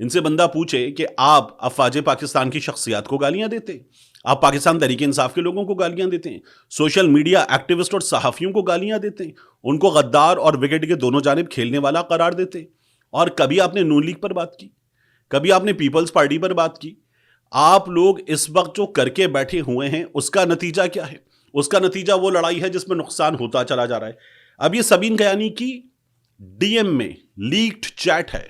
ان سے بندہ پوچھے کہ آپ افواج پاکستان کی شخصیات کو گالیاں دیتے ہیں, آپ پاکستان تحریک انصاف کے لوگوں کو گالیاں دیتے ہیں, سوشل میڈیا ایکٹیوسٹ اور صحافیوں کو گالیاں دیتے ہیں, ان کو غدار اور وکٹ کے دونوں جانب کھیلنے والا قرار دیتے ہیں, اور کبھی آپ نے نون لیگ پر بات کی, کبھی آپ نے پیپلز پارٹی پر بات کی. آپ لوگ اس وقت جو کر کے بیٹھے ہوئے ہیں اس کا نتیجہ کیا ہے؟ اس کا نتیجہ وہ لڑائی ہے جس میں نقصان ہوتا چلا جا رہا ہے. اب یہ سبین کیانی کی ڈی ایم میں لیکڈ چیٹ ہے,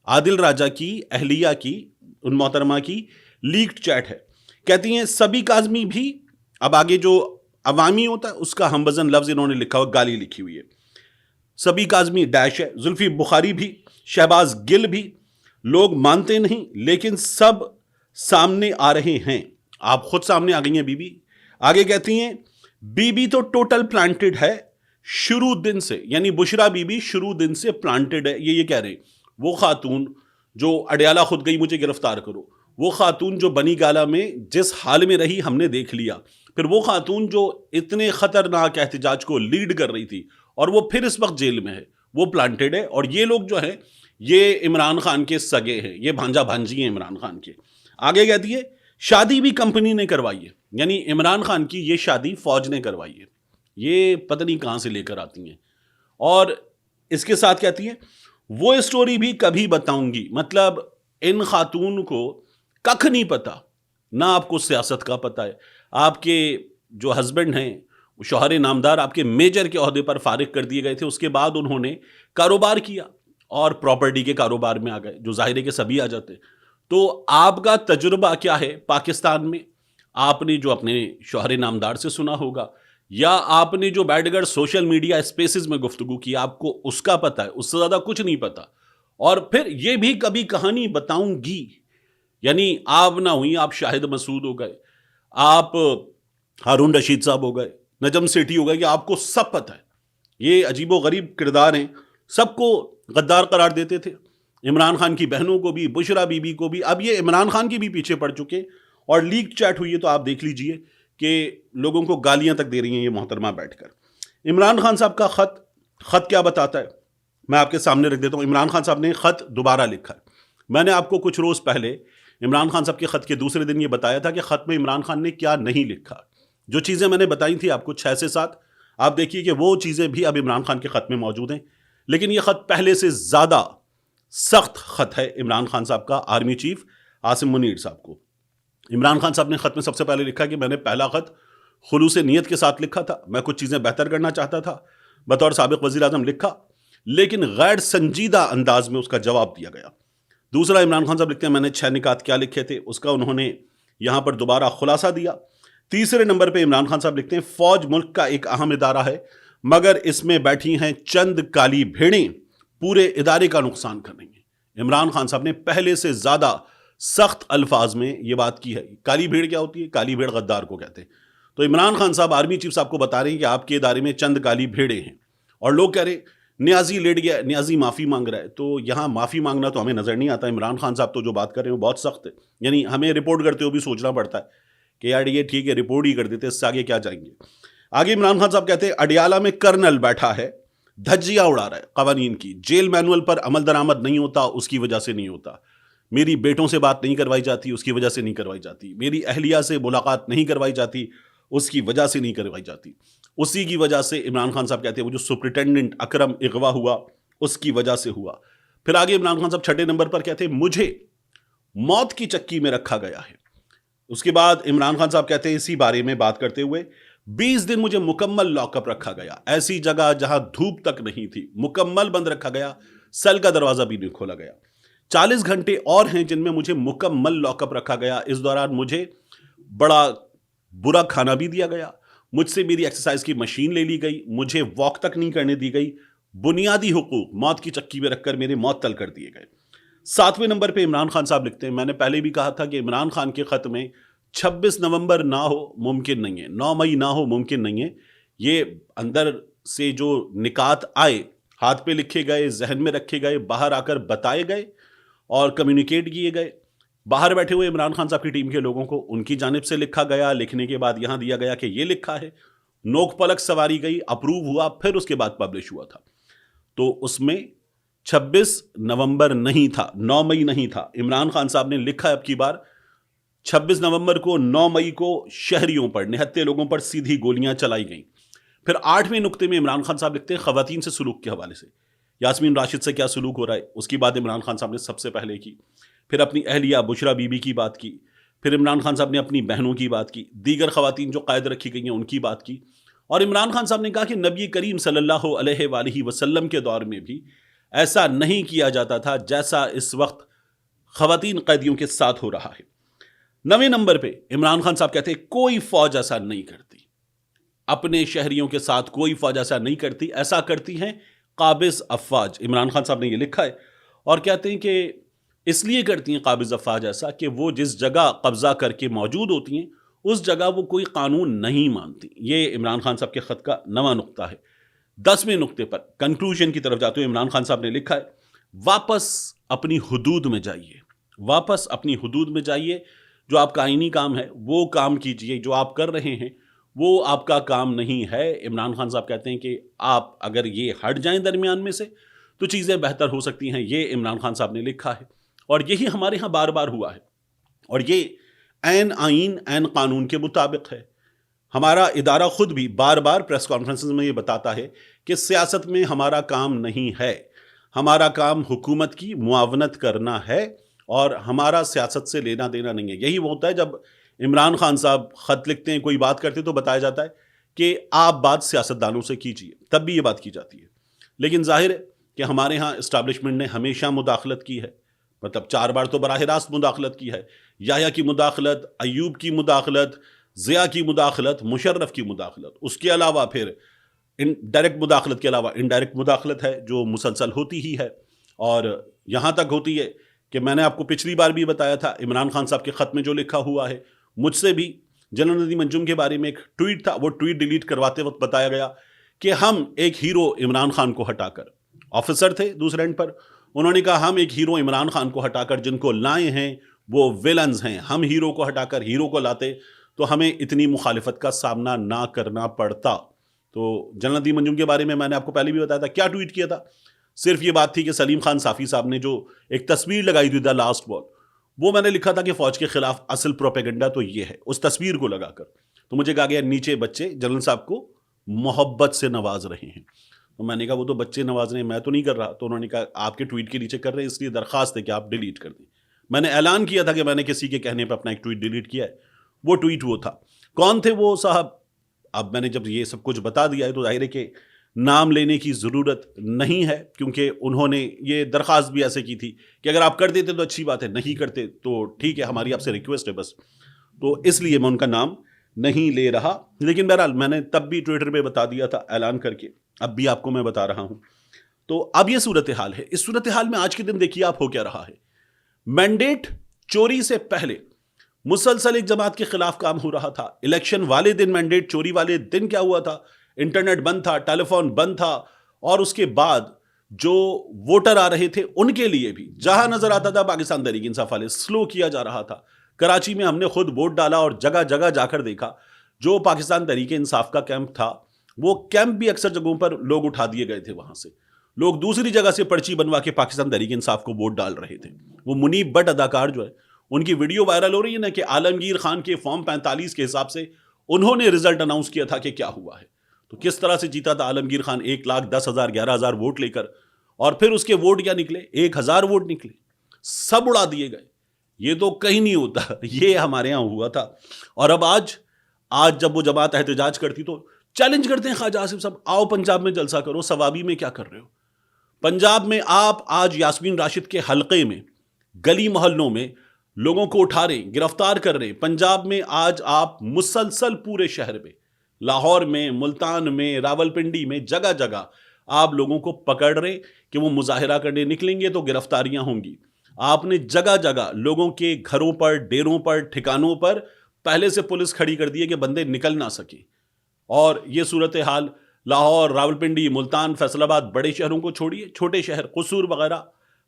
عادل راجہ کی اہلیہ کی, ان محترمہ کی لیکڈ چیٹ ہے. کہتی ہیں سبی کاظمی بھی, اب آگے جو عوامی ہوتا ہے اس کا ہم وزن لفظ انہوں نے لکھا ہوا, گالی لکھی ہوئی ہے. سبی کاظمی ڈیش ہے, زلفی بخاری بھی, شہباز گل بھی. لوگ مانتے نہیں لیکن سب سامنے آ رہے ہیں, آپ خود سامنے آ گئی ہیں بی بی. آگے کہتی ہیں بی بی تو ٹوٹل پلانٹڈ ہے شروع دن سے, یعنی بشرا بی بی شروع دن سے پلانٹڈ ہے. یہ کہہ رہے ہیں وہ خاتون جو اڈیالہ خود گئی مجھے گرفتار کرو, وہ خاتون جو بنی گالا میں جس حال میں رہی ہم نے دیکھ لیا, پھر وہ خاتون جو اتنے خطرناک احتجاج کو لیڈ کر رہی تھی اور وہ پھر اس وقت جیل میں ہے, وہ پلانٹڈ ہے. اور یہ لوگ جو ہیں یہ عمران خان کے سگے ہیں, یہ بھانجا بھانجی ہیں عمران خان کے. آگے کہتی ہے شادی بھی کمپنی نے کروائی ہے, یعنی عمران خان کی یہ شادی فوج نے کروائی ہے. یہ پتہ نہیں کہاں سے لے کر آتی ہیں. اور اس کے ساتھ کہتی ہیں وہ اسٹوری بھی کبھی بتاؤں گی. مطلب ان خاتون کو ککھ نہیں پتا, نہ آپ کو سیاست کا پتا ہے. آپ کے جو ہسبینڈ ہیں شوہر نامدار آپ کے میجر کے عہدے پر فارغ کر دیے گئے تھے, اس کے بعد انہوں نے کاروبار کیا اور پراپرٹی کے کاروبار میں آ گئے, جو ظاہر ہے کہ سبھی آ جاتے. تو آپ کا تجربہ کیا ہے پاکستان میں؟ آپ نے جو اپنے شوہر نامدار سے سنا ہوگا, یا آپ نے جو بیٹھ کر سوشل میڈیا اسپیسز میں گفتگو کی, آپ کو اس کا پتہ ہے, اس سے زیادہ کچھ نہیں پتا. اور پھر یہ بھی کبھی کہانی بتاؤں گی, یعنی آپ نہ ہوئی آپ شاہد مسعود ہو گئے, آپ ہارون رشید صاحب ہو گئے, نجم سیٹھی ہو گئے, کہ آپ کو سب پتہ ہے. یہ عجیب و غریب کردار ہیں, سب کو غدار قرار دیتے تھے, عمران خان کی بہنوں کو بھی, بشرا بی بی کو بھی. اب یہ عمران خان کی بھی پیچھے پڑ چکے, اور لیک چیٹ ہوئی ہے تو آپ دیکھ لیجئے کہ لوگوں کو گالیاں تک دے رہی ہیں یہ محترمہ بیٹھ کر. عمران خان صاحب کا خط کیا بتاتا ہے, میں آپ کے سامنے رکھ دیتا ہوں. عمران خان صاحب نے خط دوبارہ لکھا ہے. میں نے آپ کو کچھ روز پہلے عمران خان صاحب کے خط کے دوسرے دن یہ بتایا تھا کہ خط میں عمران خان نے کیا نہیں لکھا. جو چیزیں میں نے بتائی تھی آپ کو 6 سے 7, آپ دیکھیے کہ وہ چیزیں بھی اب عمران خان کے خط میں موجود ہیں. لیکن یہ خط پہلے سے زیادہ سخت خط ہے عمران خان صاحب کا آرمی چیف عاصم منیر صاحب کو. عمران خان صاحب نے خط میں سب سے پہلے لکھا کہ میں نے پہلا خط خلوص نیت کے ساتھ لکھا تھا, میں کچھ چیزیں بہتر کرنا چاہتا تھا, بطور سابق وزیر اعظم لکھا, لیکن غیر سنجیدہ انداز میں اس کا جواب دیا گیا. دوسرا عمران خان صاحب لکھتے ہیں میں نے 6 نکات کیا لکھے تھے, اس کا انہوں نے یہاں پر دوبارہ خلاصہ دیا. تیسرے نمبر پہ عمران خان صاحب لکھتے ہیں فوج ملک کا ایک اہم ادارہ ہے, مگر اس میں بیٹھی ہیں چند کالی بھیڑیں پورے ادارے کا نقصان کر رہی ہیں. عمران خان صاحب نے پہلے سے زیادہ سخت الفاظ میں یہ بات کی ہے. کالی بھیڑ کیا ہوتی ہے؟ کالی بھیڑ غدار کو کہتے ہیں. تو عمران خان صاحب آرمی چیف صاحب کو بتا رہے ہیں کہ آپ کے ادارے میں چند کالی بھیڑیں ہیں, اور لوگ کہہ رہے ہیں نیازی لیٹ گیا, نیازی معافی مانگ رہا ہے. تو یہاں معافی مانگنا تو ہمیں نظر نہیں آتا. عمران خان صاحب تو جو بات کر رہے ہیں وہ بہت سخت ہے, یعنی ہمیں رپورٹ کرتے ہوئے بھی سوچنا پڑتا ہے کہ یار یہ ٹھیک ہے رپورٹ ہی کر دیتے, اس سے آگے کیا جائیں گے. آگے عمران خان صاحب کہتے ہیں اڈیالہ میں کرنل بیٹھا ہے, دھجیاں اڑا رہا ہے قوانین کی, جیل مینول پر عمل درآمد نہیں ہوتا, اس کی وجہ سے نہیں ہوتا. میری بیٹوں سے بات نہیں کروائی جاتی, اس کی وجہ سے نہیں کروائی جاتی. میری اہلیہ سے ملاقات نہیں کروائی جاتی, اس کی وجہ سے نہیں کروائی جاتی. اسی کی وجہ سے عمران خان صاحب کہتے ہیں وہ جو سپرنٹینڈنٹ اکرم اغوا ہوا اس کی وجہ سے ہوا. پھر آگے عمران خان صاحب 6 نمبر پر کہتے ہیں مجھے موت کی چکی میں رکھا گیا ہے. اس کے بعد عمران خان صاحب کہتے ہیں اسی بارے میں بات کرتے ہوئے 20 دن مجھے مکمل لاک اپ رکھا گیا, ایسی جگہ جہاں دھوپ تک نہیں تھی, مکمل بند رکھا گیا, سیل کا دروازہ بھی نہیں کھولا گیا. 40 گھنٹے اور ہیں جن میں مجھے مکمل لاک اپ رکھا گیا. اس دوران مجھے بڑا برا کھانا بھی دیا گیا, مجھ سے میری ایکسرسائز کی مشین لے لی گئی, مجھے واک تک نہیں کرنے دی گئی. بنیادی حقوق موت کی چکی میں رکھ کر میرے معطل کر دیے گئے. 7ویں نمبر پہ عمران خان صاحب لکھتے ہیں میں نے پہلے بھی کہا تھا کہ عمران خان کے خط میں 26 نومبر نہ ہو ممکن نہیں ہے, 9 مئی نہ ہو ممکن نہیں ہے. یہ اندر سے جو نکات آئے ہاتھ پہ لکھے گئے, ذہن میں رکھے گئے, باہر آ کر بتائے گئے اور کمیونیکیٹ کیے گئے. باہر بیٹھے ہوئے عمران خان صاحب کی ٹیم کے لوگوں کو ان کی جانب سے لکھا گیا, لکھنے کے بعد یہاں دیا گیا کہ یہ لکھا ہے, نوک پلک سواری گئی, اپروو ہوا, پھر اس کے بعد پبلش ہوا تھا. تو اس میں 26 نومبر نہیں تھا، 9 مئی نہیں تھا. عمران خان صاحب نے لکھا ہے اب کی بار 26 نومبر کو 9 مئی کو شہریوں پر، نہتے لوگوں پر سیدھی گولیاں چلائی گئیں. پھر 8ویں نقطے میں عمران خان صاحب لکھتے ہیں خواتین سے سلوک کے حوالے سے، یاسمین راشد سے کیا سلوک ہو رہا ہے، اس کی بات عمران خان صاحب نے سب سے پہلے کی. پھر اپنی اہلیہ بشرا بی بی کی بات کی. پھر عمران خان صاحب نے اپنی بہنوں کی بات کی، دیگر خواتین جو قائد رکھی گئی ہیں ان کی بات کی. اور عمران خان صاحب نے کہا کہ نبی کریم صلی اللہ علیہ وآلہ وسلم کے دور میں بھی ایسا نہیں کیا جاتا تھا جیسا اس وقت خواتین قیدیوں کے ساتھ ہو رہا ہے. 9ویں نمبر پہ عمران خان صاحب کہتے ہیں کوئی فوج ایسا نہیں کرتی، اپنے شہریوں کے ساتھ کوئی فوج ایسا نہیں کرتی، ایسا کرتی ہیں قابض افواج. عمران خان صاحب نے یہ لکھا ہے اور کہتے ہیں کہ اس لیے کرتی ہیں قابض افواج ایسا کہ وہ جس جگہ قبضہ کر کے موجود ہوتی ہیں اس جگہ وہ کوئی قانون نہیں مانتی. یہ عمران خان صاحب کے خط کا 9واں نقطہ ہے. 10ویں نقطے پر کنکلوژن کی طرف جاتے ہوئے عمران خان صاحب نے لکھا ہے واپس اپنی حدود میں جائیے، واپس اپنی حدود میں جائیے. جو آپ کا آئینی کام ہے وہ کام کیجئے، جو آپ کر رہے ہیں وہ آپ کا کام نہیں ہے. عمران خان صاحب کہتے ہیں کہ آپ اگر یہ ہٹ جائیں درمیان میں سے تو چیزیں بہتر ہو سکتی ہیں. یہ عمران خان صاحب نے لکھا ہے اور یہی ہمارے ہاں بار بار ہوا ہے اور یہ عین آئین عین قانون کے مطابق ہے. ہمارا ادارہ خود بھی بار بار پریس کانفرنسز میں یہ بتاتا ہے کہ سیاست میں ہمارا کام نہیں ہے، ہمارا کام حکومت کی معاونت کرنا ہے اور ہمارا سیاست سے لینا دینا نہیں ہے. یہی وہ ہوتا ہے جب عمران خان صاحب خط لکھتے ہیں، کوئی بات کرتے تو بتایا جاتا ہے کہ آپ بات سیاستدانوں سے کیجیے، تب بھی یہ بات کی جاتی ہے. لیکن ظاہر ہے کہ ہمارے ہاں اسٹیبلشمنٹ نے ہمیشہ مداخلت کی ہے، مطلب 4 بار تو براہ راست مداخلت کی ہے. یحییٰ کی مداخلت، ایوب کی مداخلت، ضیاء کی مداخلت، مشرف کی مداخلت، اس کے علاوہ پھر ڈائریکٹ مداخلت کے علاوہ انڈائریکٹ مداخلت ہے جو مسلسل ہوتی ہی ہے. اور یہاں تک ہوتی ہے کہ میں نے آپ کو پچھلی بار بھی بتایا تھا عمران خان صاحب کے خط میں جو لکھا ہوا ہے، مجھ سے بھی جنرل ندیم انجم کے بارے میں ایک ٹویٹ تھا، وہ ٹویٹ ڈیلیٹ کرواتے وقت بتایا گیا کہ ہم ایک ہیرو عمران خان کو ہٹا کر، آفیسر تھے دوسرے اینڈ پر، انہوں نے کہا ہم ایک ہیرو عمران خان کو ہٹا کر جن کو لائے ہیں وہ ویلنز ہیں، ہم ہیرو کو ہٹا کر ہیرو کو لاتے تو ہمیں اتنی مخالفت کا سامنا نہ کرنا پڑتا. تو جنرل ندیم انجم کے بارے میں نے آپ کو پہلے بھی بتایا تھا، کیا ٹویٹ کیا تھا؟ صرف یہ بات تھی کہ سلیم خان صافی صاحب نے جو ایک تصویر لگائی تھی دا لاسٹ بال، وہ میں نے لکھا تھا کہ فوج کے خلاف اصل پروپیگنڈا تو یہ ہے، اس تصویر کو لگا کر. تو مجھے کہا گیا نیچے بچے جنرل صاحب کو محبت سے نواز رہے ہیں. تو میں نے کہا وہ تو بچے نواز رہے ہیں، میں تو نہیں کر رہا. تو انہوں نے کہا آپ کے ٹویٹ کے نیچے کر رہے ہیں، اس لیے درخواست ہے کہ آپ ڈیلیٹ کر دیں. میں نے اعلان کیا تھا کہ میں نے کسی کے کہنے پہ اپنا ایک ٹویٹ ڈیلیٹ کیا ہے. وہ ٹویٹ وہ تھا. کون تھے وہ صاحب؟ اب میں نے جب یہ سب کچھ بتا دیا ہے تو ظاہر ہے کہ نام لینے کی ضرورت نہیں ہے، کیونکہ انہوں نے یہ درخواست بھی ایسے کی تھی کہ اگر آپ کر دیتے تو اچھی بات ہے، نہیں کرتے تو ٹھیک ہے، ہماری آپ سے ریکویسٹ ہے بس. تو اس لیے میں ان کا نام نہیں لے رہا. لیکن بہرحال میں نے تب بھی ٹویٹر پہ بتا دیا تھا اعلان کر کے، اب بھی آپ کو میں بتا رہا ہوں. تو اب یہ صورتحال ہے. اس صورتحال میں آج کے دن دیکھیے آپ ہو کیا رہا ہے. مینڈیٹ چوری سے پہلے مسلسل ایک جماعت کے خلاف کام ہو رہا تھا. الیکشن والے دن، مینڈیٹ چوری والے دن کیا ہوا تھا؟ انٹرنیٹ بند تھا، ٹیلی فون بند تھا، اور اس کے بعد جو ووٹر آ رہے تھے ان کے لیے بھی جہاں نظر آتا تھا پاکستان تحریک انصاف والے سلو کیا جا رہا تھا. کراچی میں ہم نے خود ووٹ ڈالا اور جگہ جگہ جا کر دیکھا جو پاکستان تحریک انصاف کا کیمپ تھا وہ کیمپ بھی اکثر جگہوں پر لوگ اٹھا دیے گئے تھے، وہاں سے لوگ دوسری جگہ سے پرچی بنوا کے پاکستان تحریک انصاف کو ووٹ ڈال رہے تھے. وہ منیب بٹ اداکار جو ہے، ان کی ویڈیو وائرل ہو رہی ہے نا کہ عالمگیر خان کے فارم 45 کے حساب سے انہوں نے رزلٹ اناؤنس کیا تھا کہ کیا ہوا ہے. تو کس طرح سے جیتا تھا عالمگیر خان 1,10,000 11,000 ووٹ لے کر، اور پھر اس کے ووٹ کیا نکلے؟ 1,000 ووٹ نکلے، سب اڑا دیے گئے. یہ تو کہیں نہیں ہوتا، یہ ہمارے ہاں ہوا تھا. اور اب آج جب وہ جماعت احتجاج کرتی تو چیلنج کرتے ہیں خواجہ آصف صاحب آؤ پنجاب میں جلسہ کرو. ثوابی میں کیا کر رہے ہو؟ پنجاب میں آپ آج یاسمین راشد کے حلقے میں گلی محلوں میں لوگوں کو اٹھا رہے ہیں، گرفتار کر رہے ہیں. پنجاب میں آج آپ مسلسل پورے شہر میں، لاہور میں، ملتان میں، راولپنڈی میں، جگہ جگہ آپ لوگوں کو پکڑ رہے کہ وہ مظاہرہ کرنے نکلیں گے تو گرفتاریاں ہوں گی. آپ نے جگہ جگہ لوگوں کے گھروں پر، ڈیروں پر، ٹھکانوں پر پہلے سے پولیس کھڑی کر دی ہے کہ بندے نکل نہ سکیں. اور یہ صورتحال لاہور، راولپنڈی، ملتان، فیصل آباد، بڑے شہروں کو چھوڑیے، چھوٹے شہر قصور وغیرہ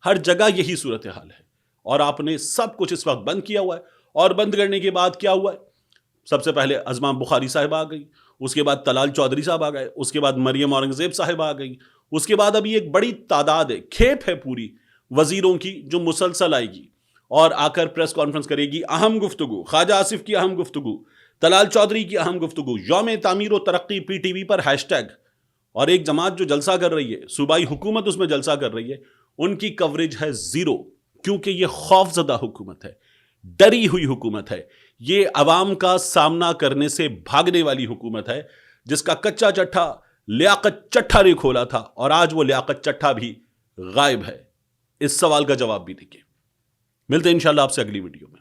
ہر جگہ یہی صورتحال ہے. اور آپ نے سب کچھ اس وقت بند کیا ہوا ہے. اور بند کرنے کے بعد کیا ہوا ہے؟ سب سے پہلے ازمام بخاری صاحب آ گئی، اس کے بعد طلال چودھری صاحب آ گئے، اس کے بعد مریم اورنگزیب صاحب آ گئی، اس کے بعد ابھی ایک بڑی تعداد ہے, کھیپ ہے پوری وزیروں کی جو مسلسل آئے گی اور آ کر پریس کانفرنس کرے گی, اہم گفتگو, خواجہ آصف کی اہم گفتگو, طلال چودھری کی اہم گفتگو, یوم تعمیر و ترقی پی ٹی وی پر ہیش ٹیگ, اور ایک جماعت جو جلسہ کر رہی ہے, صوبائی حکومت اس میں جلسہ کر رہی ہے, ان کی کوریج ہے زیرو, کیونکہ یہ خوف زدہ حکومت ہے, ڈری ہوئی حکومت ہے, یہ عوام کا سامنا کرنے سے بھاگنے والی حکومت ہے, جس کا کچا چٹھا لیاقت چٹھا نے کھولا تھا اور آج وہ لیاقت چٹھا بھی غائب ہے. اس سوال کا جواب بھی دیکھیں. ملتے ہیں انشاءاللہ آپ سے اگلی ویڈیو میں.